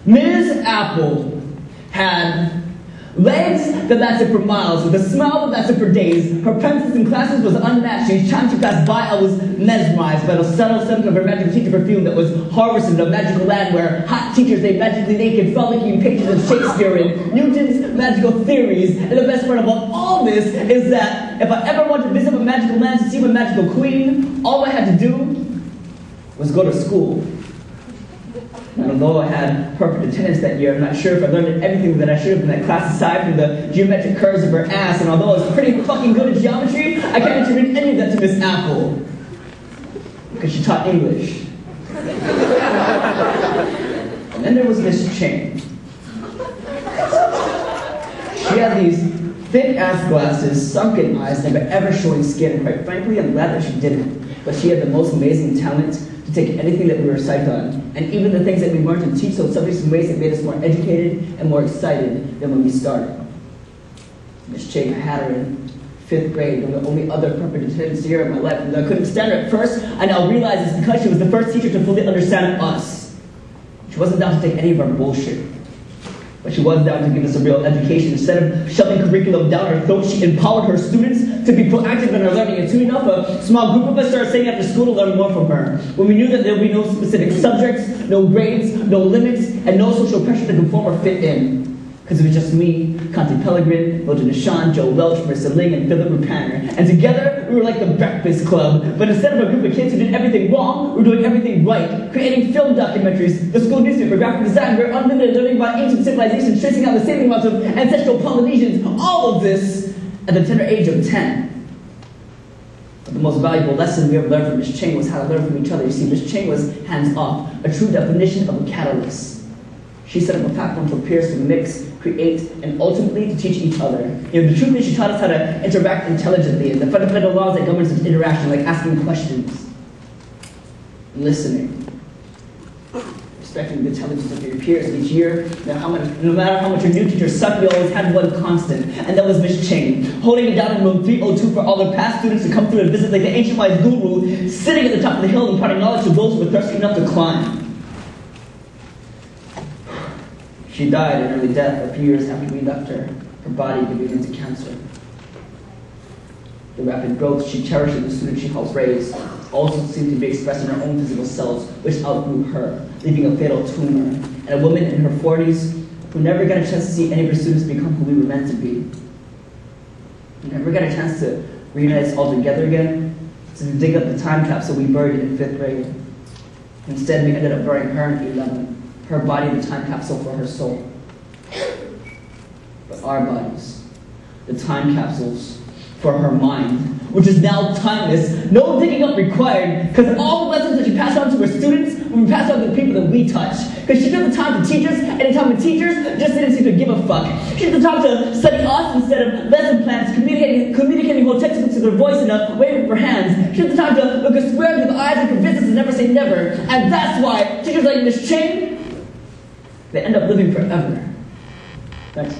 Ms. Apple had legs that lasted for miles, with a smile that lasted for days. Her presence in classes was unmatched. Each time she passed by, I was mesmerized by the subtle scent of her magical teacher perfume that was harvested in a magical land where hot teachers stayed magically naked, frolicking pages of Shakespeare and Newton's magical theories. And the best part about all this is that if I ever wanted to visit a magical land to see my magical queen, all I had to do was go to school. And although I had perfect attendance that year, I'm not sure if I learned everything that I should have in that class aside from the geometric curves of her ass. And although I was pretty fucking good at geometry, I can't attribute any of that to Miss Apple. Because she taught English. And then there was Miss Chang. She had these thick-ass glasses, sunken eyes, never ever showing skin. And quite frankly, I'm glad that she didn't. But she had the most amazing talent to take anything that we were psyched on, and even the things that we learned to teach those subjects in ways that made us more educated and more excited than when we started. Miss Chang, I had her in 5th grade, and the only other perfect attendance year of my life. And I couldn't stand her at first, I now realize it's because she was the first teacher to fully understand us. She wasn't down to take any of our bullshit, but she was down to give us a real education. Instead of shoving curriculum down our throats, she empowered her students to be proactive in their learning. And soon enough, a small group of us started staying after school to learn more from her. When we knew that there would be no specific subjects, no grades, no limits, and no social pressure to conform or fit in. Because it was just me, Conte Pellegrin, Mildred Deshawn, Joe Welch, Marissa Ling, and Philip Rupaner. And together, we were like the Breakfast Club. But instead of a group of kids who did everything wrong, we were doing everything right. Creating film documentaries, the school newspaper, graphic design, we were unlimited learning about ancient civilizations, tracing out the saving routes of ancestral Polynesians. All of this at the tender age of 10. But the most valuable lesson we ever learned from Miss Chang was how to learn from each other. You see, Miss Chang was hands-off, a true definition of a catalyst. She set up a platform for peers to mix, create, and ultimately to teach each other. You know, the truth is she taught us how to interact intelligently, and the fundamental laws that govern such interaction, like asking questions, listening, respecting the intelligence of your peers. Each year, no matter how much your new teacher sucked, we always had one constant, and that was Miss Chang, holding it down in room 302 for all the past students to come through and visit like the ancient wise guru, sitting at the top of the hill and imparting knowledge to those who were thirsty enough to climb. She died an early death a few years after we left her body giving into cancer. The rapid growth she cherished in the students she helped raise also seemed to be expressed in her own physical selves, which outgrew her, leaving a fatal tumor. And a woman in her 40s who never got a chance to see any of her students become who we were meant to be. We never got a chance to reunite us all together again, to dig up the time capsule we buried in 5th grade. Instead, we ended up burying her in 11th. Her body, the time capsule for her soul. But our bodies, the time capsules for her mind, which is now timeless, no digging up required, because all the lessons that she passed on to her students will be passed on to the people that we touch. Because she took the time to teach us, and the time when teachers just didn't seem to give a fuck. She took the time to study us instead of lesson plans, communicating whole textbooks with her voice and a wave of her hands. She took the time to look us square into the eyes and convince us to never say never. And that's why teachers like Miss Chang, they end up living forever. Thanks.